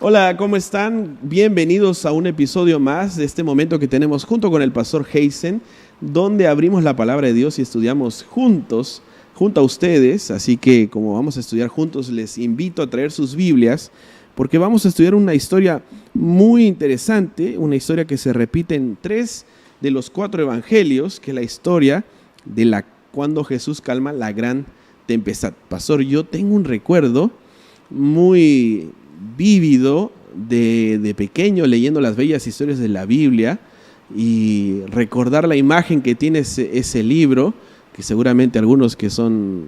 Hola, ¿cómo están? Bienvenidos a un episodio más de este momento que tenemos junto con el pastor Heisen, donde abrimos la palabra de Dios y estudiamos juntos, junto a ustedes. Así que como vamos a estudiar juntos, les invito a traer sus Biblias, porque vamos a estudiar una historia muy interesante, una historia que se repite en 3 de los 4 evangelios, que es la historia de cuando Jesús calma la gran tempestad. Pastor, yo tengo un recuerdo muy vívido de pequeño leyendo las bellas historias de la Biblia y recordar la imagen que tiene ese libro, que seguramente algunos que son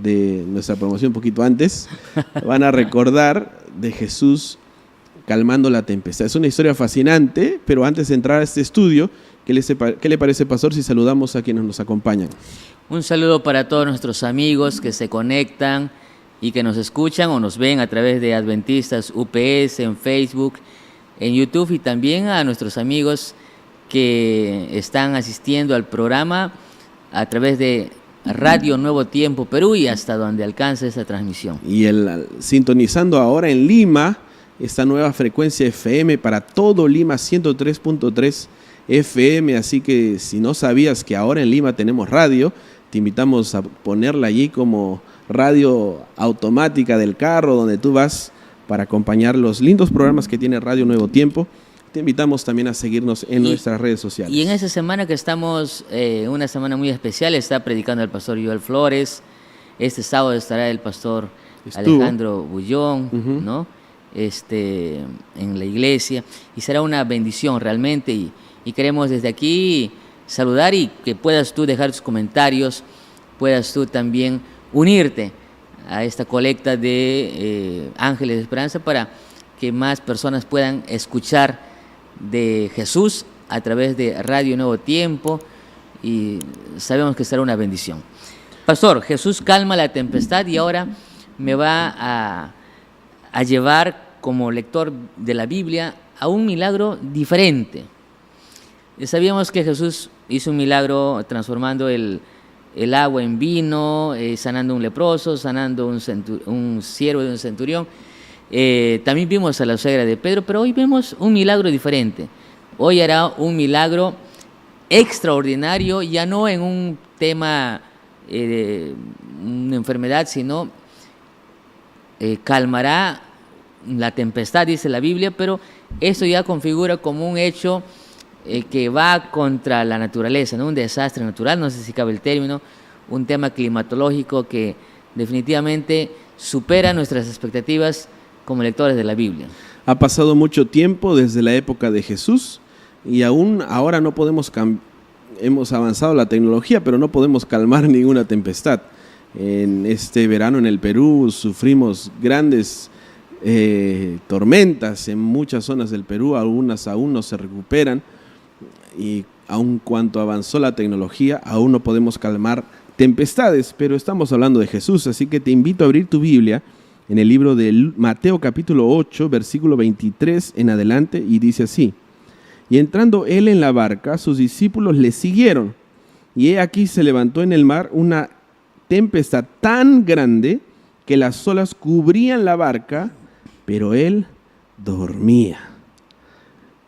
de nuestra promoción un poquito antes van a recordar de Jesús calmando la tempestad. Es una historia fascinante, pero antes de entrar a este estudio, ¿qué le parece, pastor, si saludamos a quienes nos acompañan? Un saludo para todos nuestros amigos que se conectan y que nos escuchan o nos ven a través de Adventistas UPS en Facebook, en YouTube, y también a nuestros amigos que están asistiendo al programa a través de Radio Nuevo Tiempo Perú y hasta donde alcance esta transmisión. Y sintonizando ahora en Lima, esta nueva frecuencia FM para todo Lima, 103.3 FM, así que si no sabías que ahora en Lima tenemos radio, te invitamos a ponerla allí como radio automática del carro donde tú vas para acompañar los lindos programas que tiene Radio Nuevo Tiempo. Te invitamos también a seguirnos en nuestras redes sociales. Y en esa semana que estamos, una semana muy especial, está predicando el pastor Joel Flores. Este sábado estará el pastor Alejandro Bullón, ¿no? En la iglesia, y será una bendición realmente, y queremos desde aquí saludar y que puedas tú dejar tus comentarios, puedas tú también unirte a esta colecta de Ángeles de Esperanza para que más personas puedan escuchar de Jesús a través de Radio Nuevo Tiempo, y sabemos que será una bendición. Pastor, Jesús calma la tempestad, y ahora me va a llevar como lector de la Biblia a un milagro diferente. Sabíamos que Jesús hizo un milagro transformando el agua en vino, sanando un leproso, sanando un siervo de un centurión. También vimos a la suegra de Pedro, pero hoy vemos un milagro diferente. Hoy hará un milagro extraordinario, ya no en un tema de una enfermedad, sino calmará la tempestad, dice la Biblia, pero esto ya configura como un hecho que va contra la naturaleza, ¿no? Un desastre natural, no sé si cabe el término, un tema climatológico que definitivamente supera nuestras expectativas como lectores de la Biblia. Ha pasado mucho tiempo desde la época de Jesús y aún ahora no podemos hemos avanzado la tecnología, pero no podemos calmar ninguna tempestad. En este verano en el Perú sufrimos grandes tormentas en muchas zonas del Perú, algunas aún no se recuperan, y aun cuanto avanzó la tecnología, aún no podemos calmar tempestades, pero estamos hablando de Jesús, así que te invito a abrir tu Biblia en el libro de Mateo capítulo 8, versículo 23 en adelante, y dice así: y entrando él en la barca, sus discípulos le siguieron, y he aquí se levantó en el mar una tempestad tan grande que las olas cubrían la barca, pero él dormía.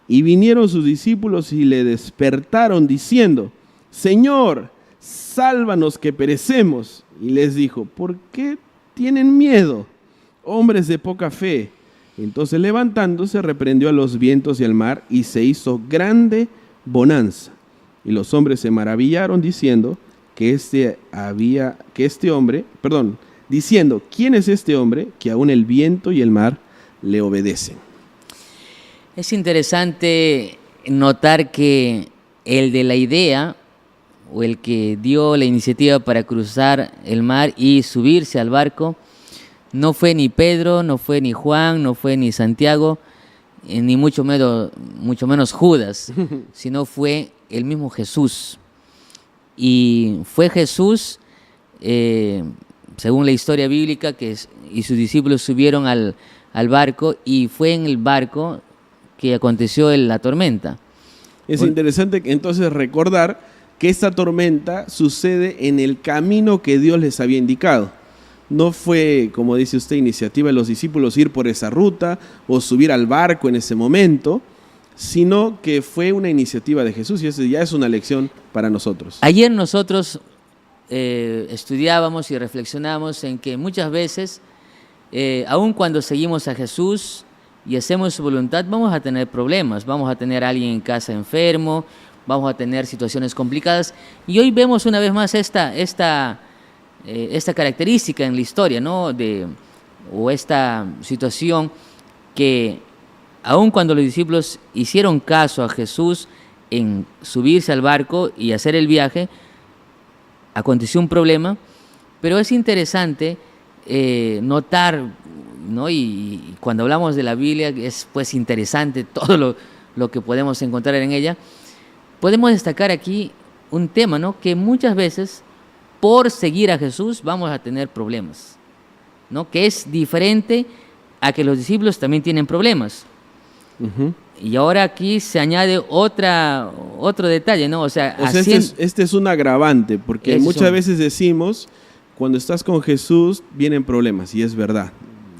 Y vinieron sus discípulos y le despertaron diciendo: Señor, sálvanos que perecemos. Y les dijo: ¿por qué tienen miedo, hombres de poca fe? Entonces levantándose reprendió a los vientos y al mar, y se hizo grande bonanza. Y los hombres se maravillaron diciendo diciendo: ¿quién es este hombre que aún el viento y el mar le obedecen? Es interesante notar que el de la idea, o el que dio la iniciativa para cruzar el mar y subirse al barco, no fue ni Pedro, no fue ni Juan, no fue ni Santiago, ni mucho menos Judas, sino fue el mismo Jesús. Y fue Jesús, según la historia bíblica, y sus discípulos subieron al barco, y fue en el barco que aconteció la tormenta. Es interesante entonces recordar que esta tormenta sucede en el camino que Dios les había indicado. No fue, como dice usted, iniciativa de los discípulos ir por esa ruta o subir al barco en ese momento, sino que fue una iniciativa de Jesús, y eso ya es una lección para nosotros. Ayer nosotros estudiábamos y reflexionamos en que muchas veces, aun cuando seguimos a Jesús y hacemos su voluntad, vamos a tener problemas, vamos a tener a alguien en casa enfermo, vamos a tener situaciones complicadas, y hoy vemos una vez más esta característica en la historia, ¿no? O esta situación que aun cuando los discípulos hicieron caso a Jesús en subirse al barco y hacer el viaje, aconteció un problema, pero es interesante notar, ¿no? Y cuando hablamos de la Biblia es pues interesante todo lo que podemos encontrar en ella. Podemos destacar aquí un tema, ¿no? Que muchas veces por seguir a Jesús vamos a tener problemas, ¿no? Que es diferente a que los discípulos también tienen problemas. Uh-huh. Y ahora aquí se añade otro detalle, ¿no? O sea este es un agravante, porque muchas veces decimos, cuando estás con Jesús vienen problemas, y es verdad.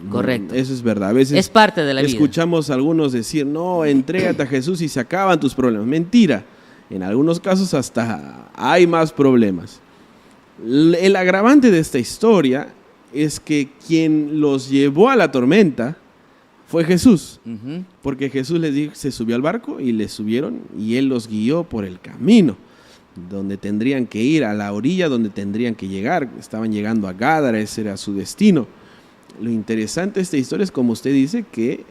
Correcto. Eso es verdad. A veces es parte de la vida. Escuchamos a algunos decir, no, entrégate a Jesús y se acaban tus problemas. Mentira. En algunos casos hasta hay más problemas. El agravante de esta historia es que quien los llevó a la tormenta fue Jesús. Uh-huh. Porque Jesús les dijo, se subió al barco y le subieron, y Él los guió por el camino donde tendrían que ir, a la orilla donde tendrían que llegar. Estaban llegando a Gádara, ese era su destino. Lo interesante de esta historia es, como usted dice, que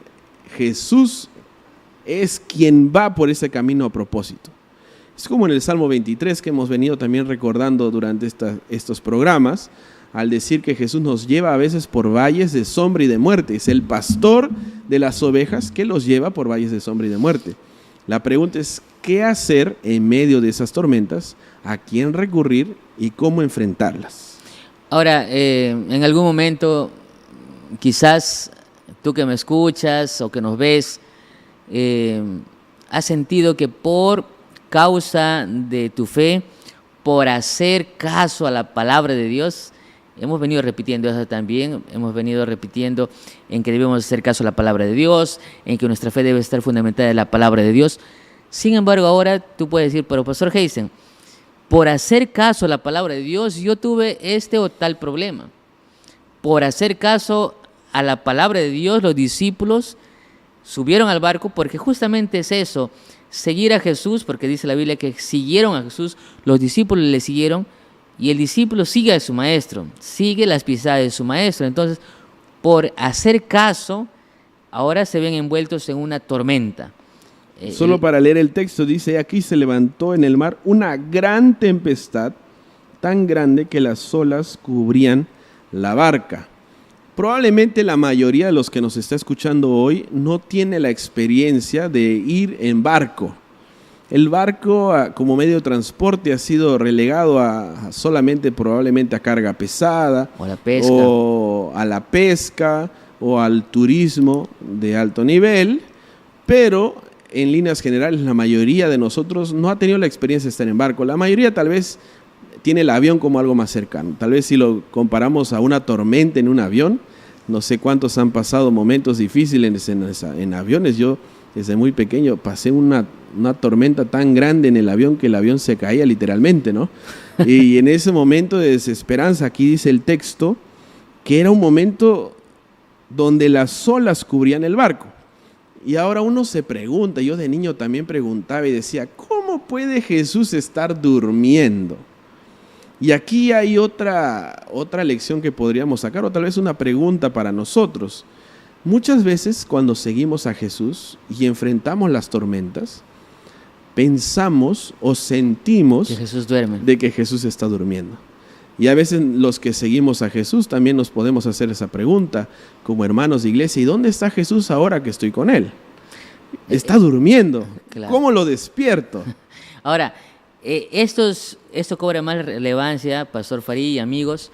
Jesús es quien va por ese camino a propósito. Es como en el Salmo 23, que hemos venido también recordando durante estos programas, al decir que Jesús nos lleva a veces por valles de sombra y de muerte. Es el pastor de las ovejas que los lleva por valles de sombra y de muerte. La pregunta es, ¿qué hacer en medio de esas tormentas? ¿A quién recurrir y cómo enfrentarlas? Ahora, en algún momento, quizás tú que me escuchas o que nos ves, has sentido que por causa de tu fe, por hacer caso a la palabra de Dios, hemos venido repitiendo eso también, hemos venido repitiendo en que debemos hacer caso a la palabra de Dios, en que nuestra fe debe estar fundamentada en la palabra de Dios. Sin embargo, ahora tú puedes decir, pero Pastor Heisen, por hacer caso a la palabra de Dios, yo tuve este o tal problema. Por hacer caso a la palabra de Dios, los discípulos subieron al barco, porque justamente es eso, seguir a Jesús, porque dice la Biblia que siguieron a Jesús, los discípulos le siguieron, y el discípulo sigue a su maestro, sigue las pisadas de su maestro. Entonces, por hacer caso, ahora se ven envueltos en una tormenta. Solo para leer el texto, dice, aquí se levantó en el mar una gran tempestad, tan grande que las olas cubrían la barca. Probablemente la mayoría de los que nos está escuchando hoy no tiene la experiencia de ir en barco. El barco como medio de transporte ha sido relegado a solamente probablemente a carga pesada, o a la pesca, o a la pesca, o al turismo de alto nivel, pero en líneas generales la mayoría de nosotros no ha tenido la experiencia de estar en barco. La mayoría tal vez tiene el avión como algo más cercano. Tal vez si lo comparamos a una tormenta en un avión, no sé cuántos han pasado momentos difíciles en aviones. Yo desde muy pequeño pasé una tormenta tan grande en el avión que el avión se caía literalmente, ¿no? Y en ese momento de desesperanza, aquí dice el texto, que era un momento donde las olas cubrían el barco. Y ahora uno se pregunta, yo de niño también preguntaba y decía, ¿cómo puede Jesús estar durmiendo? Y aquí hay otra lección que podríamos sacar, o tal vez una pregunta para nosotros. Muchas veces cuando seguimos a Jesús y enfrentamos las tormentas, pensamos o sentimos que Jesús duerme, de que Jesús está durmiendo. Y a veces los que seguimos a Jesús también nos podemos hacer esa pregunta como hermanos de iglesia, ¿y dónde está Jesús ahora que estoy con Él? Está durmiendo. Claro. ¿Cómo lo despierto? Ahora, esto cobra más relevancia, Pastor Farid y amigos,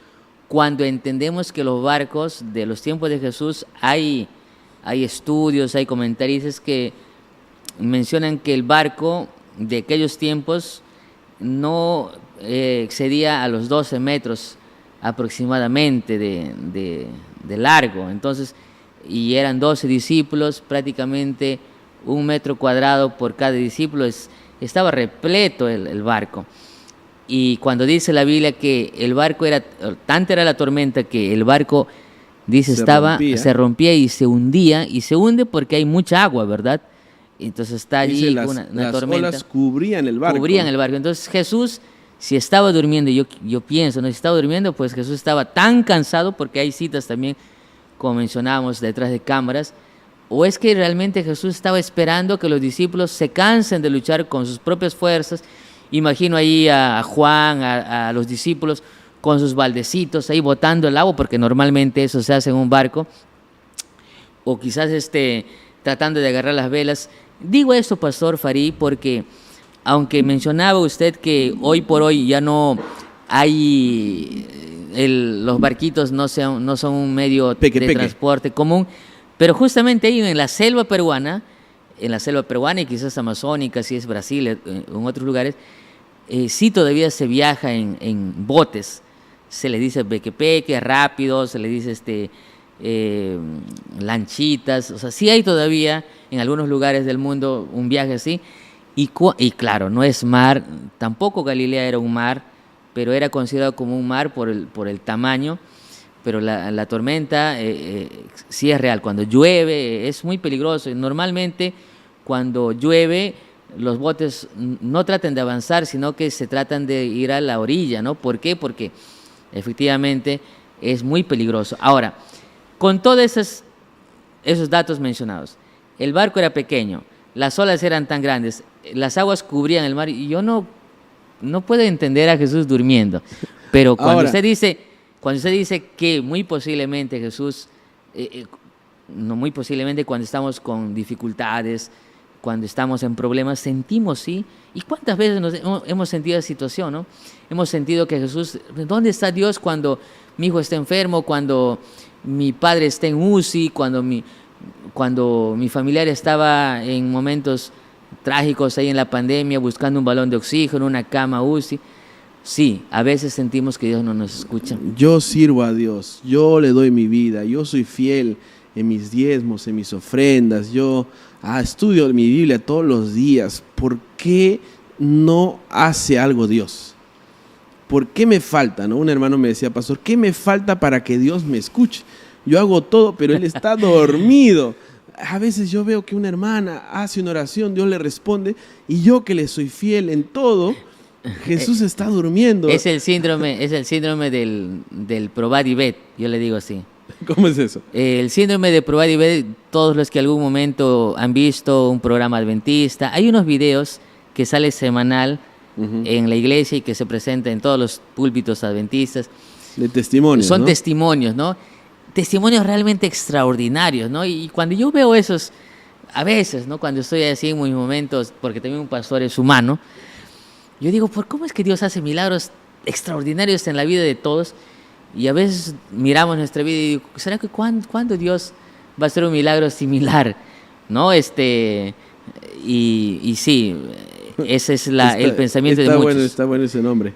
cuando entendemos que los barcos de los tiempos de Jesús, hay estudios, hay comentaristas que mencionan que el barco de aquellos tiempos no excedía a los 12 metros aproximadamente de largo. Entonces, y eran 12 discípulos, prácticamente 1 metro cuadrado por cada discípulo, estaba repleto el barco. Y cuando dice la Biblia que el barco tanta era la tormenta que el barco, dice, se rompía y se hundía, y se hunde porque hay mucha agua, ¿verdad? Entonces está allí dice, una tormenta. Las olas cubrían el barco. Entonces Jesús, si estaba durmiendo, yo pienso, ¿no? Si estaba durmiendo, pues Jesús estaba tan cansado, porque hay citas también, como mencionábamos, detrás de cámaras, o es que realmente Jesús estaba esperando que los discípulos se cansen de luchar con sus propias fuerzas. Imagino ahí a Juan, a los discípulos con sus baldecitos ahí botando el agua, porque normalmente eso se hace en un barco, o quizás tratando de agarrar las velas. Digo esto, Pastor Farid, porque aunque mencionaba usted que hoy por hoy ya no hay, los barquitos no son un medio de transporte común, pero justamente ahí en la selva peruana y quizás amazónica, si es Brasil, en otros lugares, sí todavía se viaja en botes. Se le dice peque, rápido, se le dice lanchitas. O sea, sí hay todavía en algunos lugares del mundo un viaje así. Y claro, no es mar, tampoco Galilea era un mar, pero era considerado como un mar por el tamaño. Pero la tormenta sí es real. Cuando llueve es muy peligroso. Normalmente cuando llueve los botes no tratan de avanzar, sino que se tratan de ir a la orilla, ¿no? ¿Por qué? Porque efectivamente es muy peligroso. Ahora, con todos esos datos mencionados, el barco era pequeño, las olas eran tan grandes, las aguas cubrían el mar, y yo no puedo entender a Jesús durmiendo. Pero cuando usted dice que muy posiblemente Jesús, no muy posiblemente, cuando estamos con dificultades, cuando estamos en problemas, sentimos, ¿sí? ¿Y cuántas veces hemos sentido esa situación, no? Hemos sentido que Jesús, ¿dónde está Dios cuando mi hijo está enfermo, cuando mi padre está en UCI, cuando mi familiar estaba en momentos trágicos ahí en la pandemia, buscando un balón de oxígeno, una cama UCI? Sí, a veces sentimos que Dios no nos escucha. Yo sirvo a Dios, yo le doy mi vida, yo soy fiel en mis diezmos, en mis ofrendas, yo estudio mi Biblia todos los días. ¿Por qué no hace algo Dios? ¿Por qué me falta? ¿No? Un hermano me decía, pastor, ¿qué me falta para que Dios me escuche? Yo hago todo, pero Él está dormido. A veces yo veo que una hermana hace una oración, Dios le responde, y yo que le soy fiel en todo, Jesús está durmiendo. Es el síndrome del Probat y Bet, yo le digo así. ¿Cómo es eso? El síndrome de Probat y Bet, todos los que algún momento han visto un programa adventista, hay unos videos que sale semanal en la iglesia y que se presenta en todos los púlpitos adventistas. De testimonios, Son ¿no? testimonios, ¿no? Testimonios realmente extraordinarios, ¿no? Y cuando yo veo esos, a veces, ¿no? Cuando estoy así en mis momentos, porque también un pastor es humano, yo digo, ¿cómo es que Dios hace milagros extraordinarios en la vida de todos? Y a veces miramos nuestra vida y digo, ¿será que cuándo Dios va a hacer un milagro similar? ¿No? Y sí, ese es el pensamiento de muchos. Está bueno ese nombre.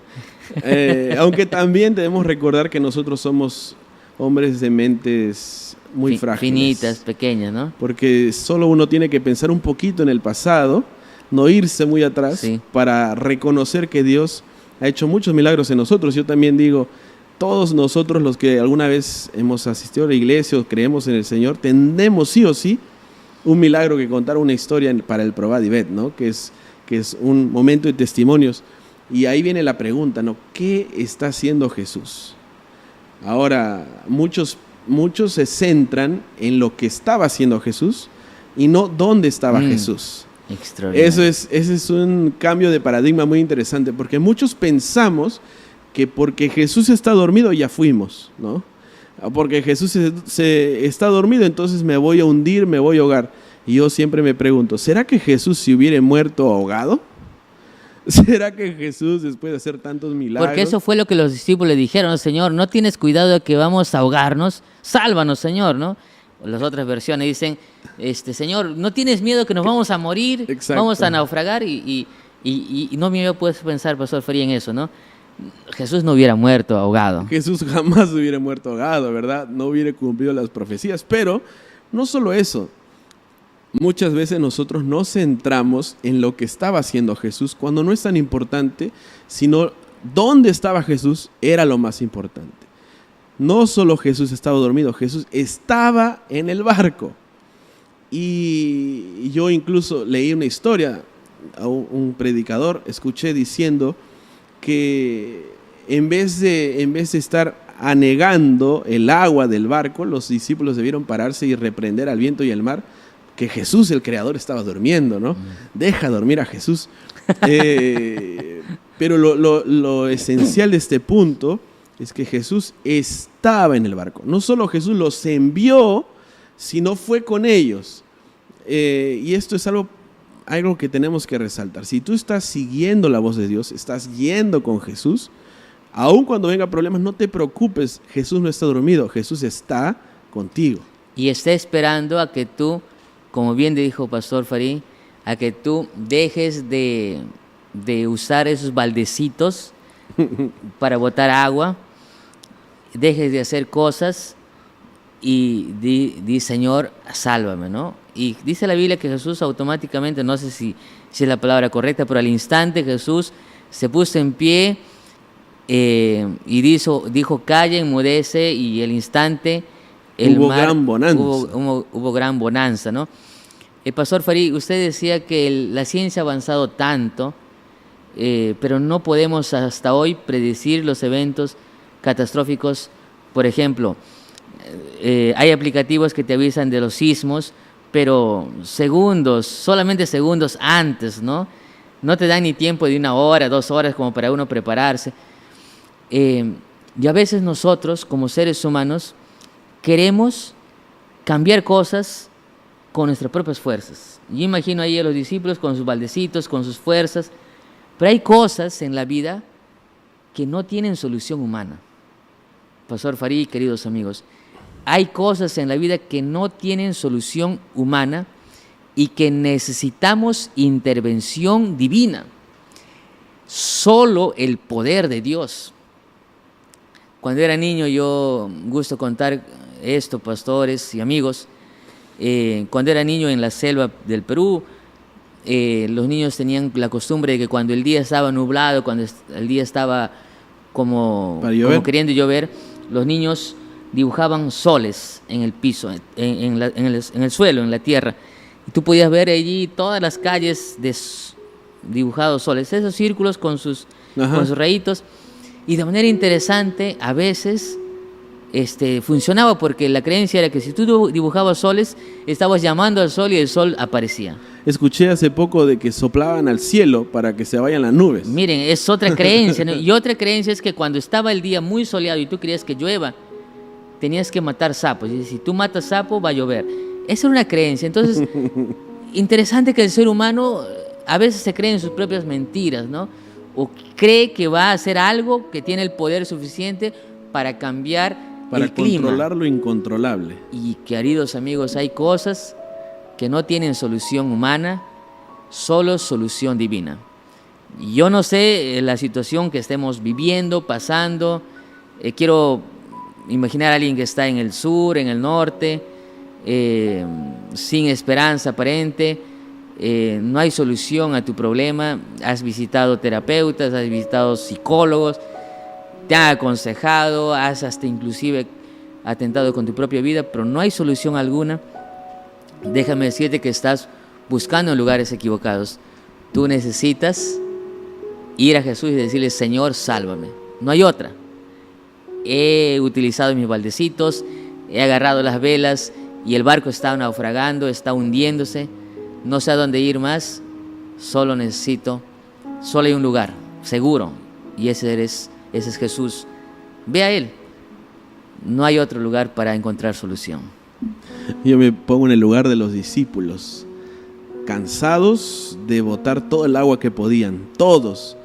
Aunque también debemos recordar que nosotros somos hombres de mentes muy frágiles. Finitas, pequeñas, ¿no? Porque solo uno tiene que pensar un poquito en el pasado, no irse muy atrás, sí, para reconocer que Dios ha hecho muchos milagros en nosotros. Yo también digo, todos nosotros los que alguna vez hemos asistido a la iglesia o creemos en el Señor, tendremos sí o sí un milagro que contar, una historia para el Probat y Bet, ¿no? Que es un momento de testimonios. Y ahí viene la pregunta, ¿no? ¿Qué está haciendo Jesús? Ahora, muchos se centran en lo que estaba haciendo Jesús y no dónde estaba Jesús. Ese es un cambio de paradigma muy interesante, porque muchos pensamos que porque Jesús está dormido ya fuimos, ¿no? Porque Jesús está dormido, entonces me voy a hundir, me voy a ahogar. Y yo siempre me pregunto, ¿será que Jesús se hubiera muerto ahogado? ¿Será que Jesús, después de hacer tantos milagros? Porque eso fue lo que los discípulos le dijeron, Señor, no tienes cuidado de que vamos a ahogarnos, sálvanos, Señor, ¿no? Las otras versiones dicen, Señor, no tienes miedo que nos vamos a morir, exacto, vamos a naufragar, y no me había puesto pensar, Pastor Farid, en eso, ¿no? Jesús no hubiera muerto ahogado. Jesús jamás hubiera muerto ahogado, ¿verdad? No hubiera cumplido las profecías. Pero no solo eso. Muchas veces nosotros nos centramos en lo que estaba haciendo Jesús cuando no es tan importante, sino dónde estaba Jesús era lo más importante. No solo Jesús estaba dormido, Jesús estaba en el barco. Y yo incluso leí una historia a un predicador, escuché diciendo que en vez de estar anegando el agua del barco, los discípulos debieron pararse y reprender al viento y al mar, que Jesús, el Creador, estaba durmiendo, ¿no? Deja dormir a Jesús. Pero lo esencial de este punto es que Jesús estaba en el barco. No solo Jesús los envió, sino fue con ellos. Y esto es algo que tenemos que resaltar. Si tú estás siguiendo la voz de Dios, estás yendo con Jesús, aun cuando venga problemas, no te preocupes. Jesús no está dormido, Jesús está contigo. Y está esperando a que tú, como bien dijo Pastor Farid, a que tú dejes de usar esos baldecitos para botar agua, dejes de hacer cosas y di Señor, sálvame, ¿no? Y dice la Biblia que Jesús automáticamente, no sé si es la palabra correcta, pero al instante Jesús se puso en pie y dijo, calla, enmudece, y al instante hubo gran bonanza. Hubo gran bonanza, ¿no? El Pastor Farid, usted decía que la ciencia ha avanzado tanto, pero no podemos hasta hoy predecir los eventos catastróficos. Por ejemplo, hay aplicativos que te avisan de los sismos, pero solamente segundos antes, ¿no? No te dan ni tiempo de 1 hora, 2 horas como para uno prepararse. Y a veces nosotros, como seres humanos, queremos cambiar cosas con nuestras propias fuerzas. Yo imagino ahí a los discípulos con sus baldecitos, con sus fuerzas, pero hay cosas en la vida que no tienen solución humana. Pastor Farid, queridos amigos, hay cosas en la vida que no tienen solución humana y que necesitamos intervención divina. Solo el poder de Dios. Cuando era niño, yo gusto contar esto, pastores y amigos, cuando era niño en la selva del Perú, los niños tenían la costumbre de que cuando el día estaba nublado, cuando el día estaba como queriendo llover, los niños dibujaban soles en el piso, en el suelo, en la tierra. Y tú podías ver allí todas las calles dibujados soles, esos círculos con sus rayitos. Y de manera interesante, a veces funcionaba, porque la creencia era que si tú dibujabas soles, estabas llamando al sol y el sol aparecía. Escuché hace poco de que soplaban al cielo para que se vayan las nubes. Miren, es otra creencia, ¿no? Y otra creencia es que cuando estaba el día muy soleado y tú querías que llueva, tenías que matar sapos. Y si tú matas sapo, va a llover. Esa era una creencia. Entonces, interesante que el ser humano a veces se cree en sus propias mentiras, ¿no? O cree que va a hacer algo que tiene el poder suficiente para cambiar el clima. Para controlar lo incontrolable. Y, queridos amigos, hay cosas que no tienen solución humana, solo solución divina. Yo no sé la situación que estemos viviendo, pasando. Quiero imaginar a alguien que está en el sur, en el norte, sin esperanza aparente. No hay solución a tu problema. Has visitado terapeutas, has visitado psicólogos, te han aconsejado, has hasta inclusive atentado con tu propia vida, pero no hay solución alguna. Déjame decirte que estás buscando en lugares equivocados. Tú necesitas ir a Jesús y decirle, Señor, sálvame. No hay otra. He utilizado mis baldecitos, he agarrado las velas y el barco está naufragando, está hundiéndose. No sé a dónde ir más, solo hay un lugar seguro, y ese es Jesús. Ve a Él. No hay otro lugar para encontrar solución. Yo me pongo en el lugar de los discípulos, cansados de botar todo el agua que podían, todos.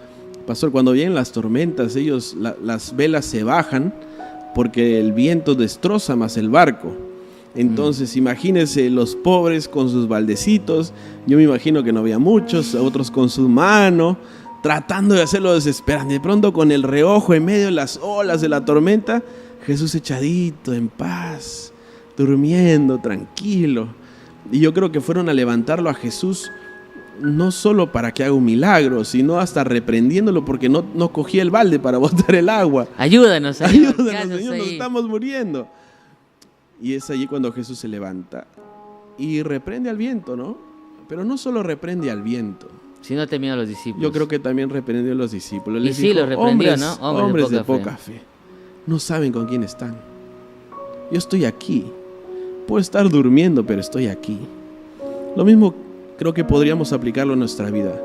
Pastor, cuando vienen las tormentas, las velas se bajan porque el viento destroza más el barco. Entonces, imagínense los pobres con sus baldecitos. Yo me imagino que no había muchos, otros con su mano, tratando de hacerlo desesperante. De pronto, con el reojo en medio de las olas de la tormenta, Jesús echadito, en paz, durmiendo, tranquilo. Y yo creo que fueron a levantarlo a Jesús no solo para que haga un milagro, sino hasta reprendiéndolo porque no cogía el balde para botar el agua. Ayúdanos, Señor, Señor, nos estamos muriendo. Y es allí cuando Jesús se levanta y reprende al viento, ¿no? Pero no solo reprende al viento, sino también a los discípulos. Yo creo que también reprendió a los discípulos. Les dijo, los reprendió, ¿no? Hombres de poca fe. No saben con quién están. Yo estoy aquí. Puedo estar durmiendo, pero estoy aquí. Lo mismo creo que podríamos aplicarlo en nuestra vida.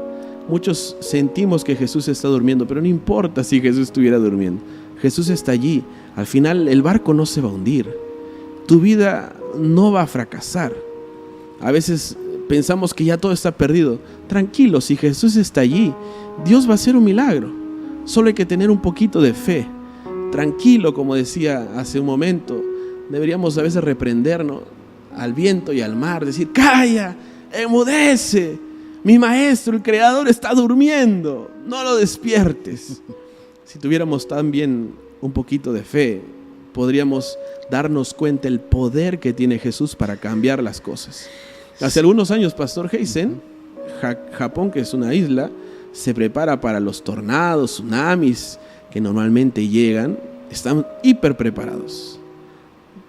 Muchos sentimos que Jesús está durmiendo, pero no importa si Jesús estuviera durmiendo. Jesús está allí. Al final el barco no se va a hundir. Tu vida no va a fracasar. A veces pensamos que ya todo está perdido. Tranquilo, si Jesús está allí, Dios va a hacer un milagro. Solo hay que tener un poquito de fe. Tranquilo, como decía hace un momento, deberíamos a veces reprendernos al viento y al mar, decir, calla, enmudece, mi maestro, el creador, está durmiendo, no lo despiertes. Si tuviéramos también un poquito de fe, podríamos darnos cuenta el poder que tiene Jesús para cambiar las cosas. Hace algunos años, Pastor Heisen, Japón, que es una isla, se prepara para los tornados, tsunamis que normalmente llegan. Están hiper preparados.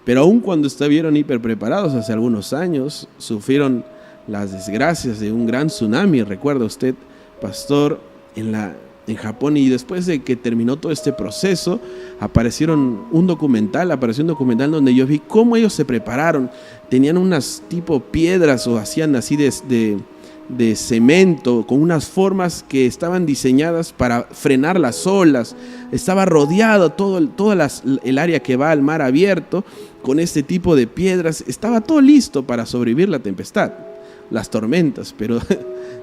Pero aun cuando estuvieron hiper preparados hace algunos años, sufrieron las desgracias de un gran tsunami. Recuerda usted, Pastor, en Japón, y después de que terminó todo este proceso, apareció un documental donde yo vi cómo ellos se prepararon. Tenían unas tipo piedras o hacían así de cemento, con unas formas que estaban diseñadas para frenar las olas. Estaba rodeado todo el área que va al mar abierto con este tipo de piedras. Estaba todo listo para sobrevivir la tempestad, las tormentas, pero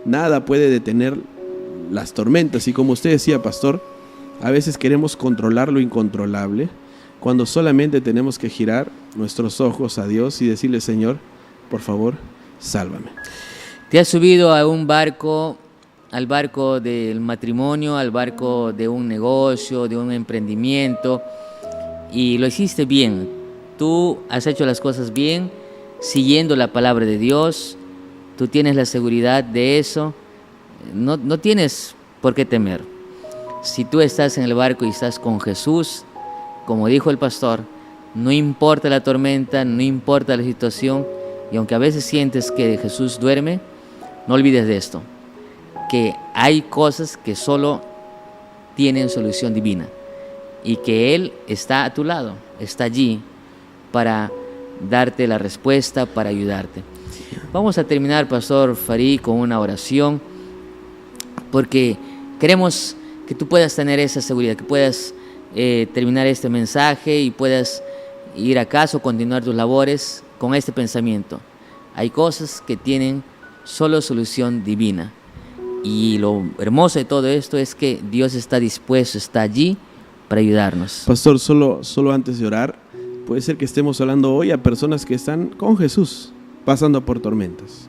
nada puede detener las tormentas. Y como usted decía, Pastor, a veces queremos controlar lo incontrolable, cuando solamente tenemos que girar nuestros ojos a Dios y decirle, Señor, por favor, sálvame. ¿Te has subido a un barco, al barco del matrimonio, al barco de un negocio, de un emprendimiento, y lo hiciste bien? Tú has hecho las cosas bien, siguiendo la palabra de Dios, tú tienes la seguridad de eso, no tienes por qué temer. Si tú estás en el barco y estás con Jesús, como dijo el pastor, no importa la tormenta, no importa la situación, y aunque a veces sientes que Jesús duerme, no olvides de esto, que hay cosas que solo tienen solución divina y que Él está a tu lado, está allí para darte la respuesta, para ayudarte. Vamos a terminar, Pastor Farid, con una oración, porque queremos que tú puedas tener esa seguridad, que puedas terminar este mensaje y puedas ir a casa o continuar tus labores con este pensamiento. Hay cosas que tienen solo solución divina. Y lo hermoso de todo esto es que Dios está dispuesto, está allí para ayudarnos. Pastor, solo antes de orar, puede ser que estemos hablando hoy a personas que están con Jesús, pasando por tormentas.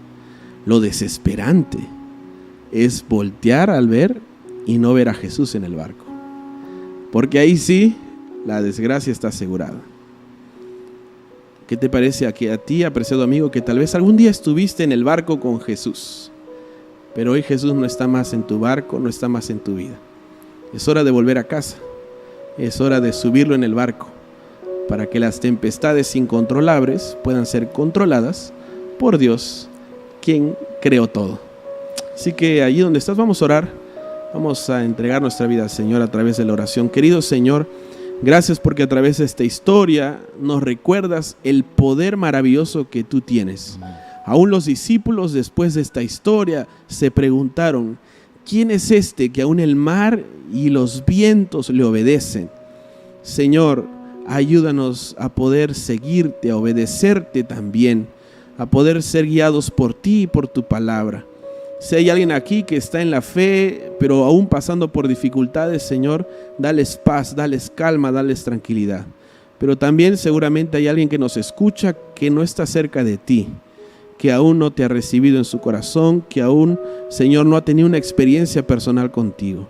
Lo desesperante es voltear al ver y no ver a Jesús en el barco, porque ahí sí la desgracia está asegurada. ¿Qué te parece a ti, apreciado amigo, que tal vez algún día estuviste en el barco con Jesús, pero hoy Jesús no está más en tu barco, no está más en tu vida? Es hora de volver a casa, es hora de subirlo en el barco, para que las tempestades incontrolables puedan ser controladas por Dios, quien creó todo. Así que allí donde estás, vamos a orar, vamos a entregar nuestra vida al Señor a través de la oración. Querido Señor, gracias porque a través de esta historia nos recuerdas el poder maravilloso que tú tienes. Aún los discípulos, después de esta historia, se preguntaron, ¿quién es este que aún el mar y los vientos le obedecen? Señor, ayúdanos a poder seguirte, a obedecerte también, a poder ser guiados por ti y por tu palabra. Si hay alguien aquí que está en la fe, pero aún pasando por dificultades, Señor, dales paz, dales calma, dales tranquilidad. Pero también seguramente hay alguien que nos escucha que no está cerca de ti, que aún no te ha recibido en su corazón, que aún, Señor, no ha tenido una experiencia personal contigo.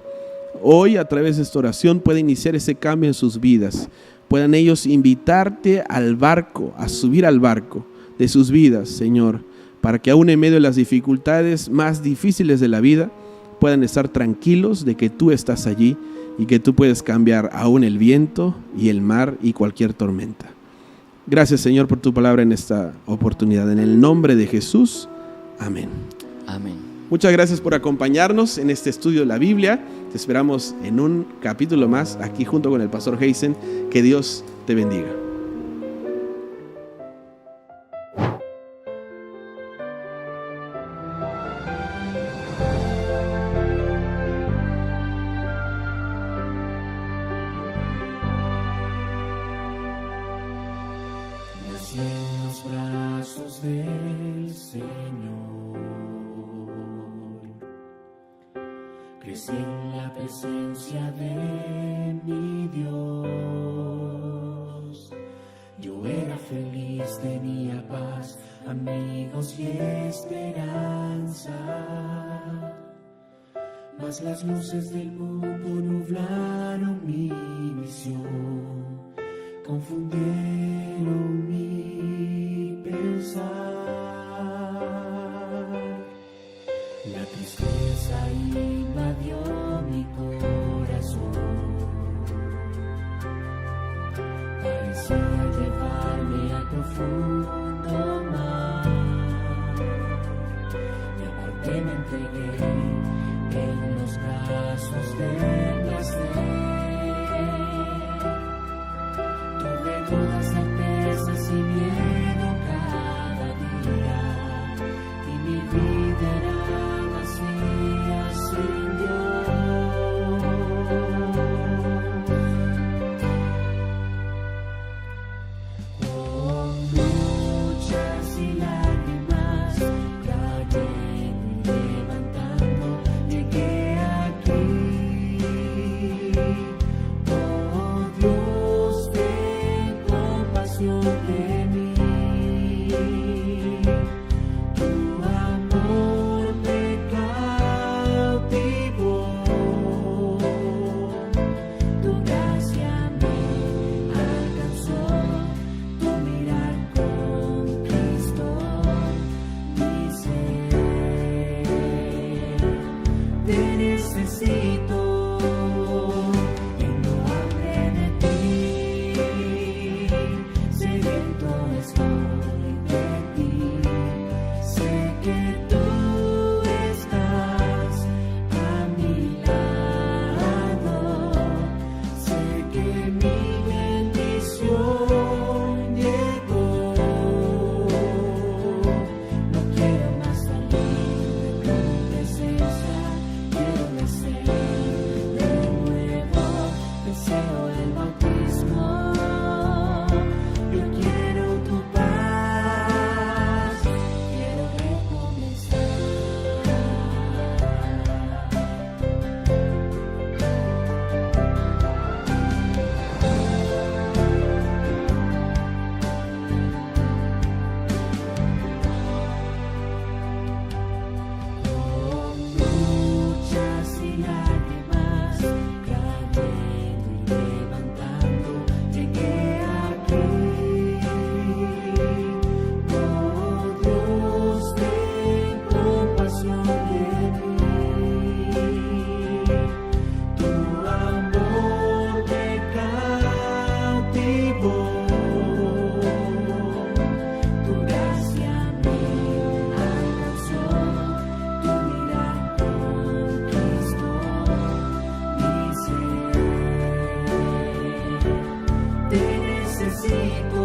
Hoy, a través de esta oración, puede iniciar ese cambio en sus vidas. Puedan ellos invitarte al barco, a subir al barco de sus vidas, Señor, para que aún en medio de las dificultades más difíciles de la vida, puedan estar tranquilos de que tú estás allí y que tú puedes cambiar aún el viento y el mar y cualquier tormenta. Gracias, Señor, por tu palabra en esta oportunidad. En el nombre de Jesús, amén. Amén. Muchas gracias por acompañarnos en este estudio de la Biblia. Te esperamos en un capítulo más aquí junto con el pastor Heisen. Que Dios te bendiga. Nací en los brazos del Señor, crecí en la presencia de mi Dios. Yo era feliz, tenía paz, amigos y esperanza. Mas las luces del mundo nublaron mi visión, confundieron mi pensar. La tristeza invadió mi corazón, parecía llevarme al profundo mar. Me aparté, me entregué en los brazos del placer. Tuve dudas, certezas y miedo cada día, y mi vida era vacía sin Dios. Con luchas y lágrimas, cayendo y levantando, llegué aquí. Oh Dios, ten compasión de mí. Tu amor me cautivó, tu gracia me alcanzó, tu mirar conquistó mi ser. Te necesito y no hablé de ti, sediento estoy de ti. Sé que tú estás a mi lado, sé que mi bendición llegó. No quiero más salir de tu presencia, quiero nacer de nuevo, deseo el bautismo. Yo quiero tu paz, quiero recomenzar. Con luchas y lágrimas, cayendo y levantando, llegué aquí. Oh Dios, ten compasión de mí. Tu amor me cautivó, tu gracia me alcanzó, tu mirar conquistó mi ser. Te necesito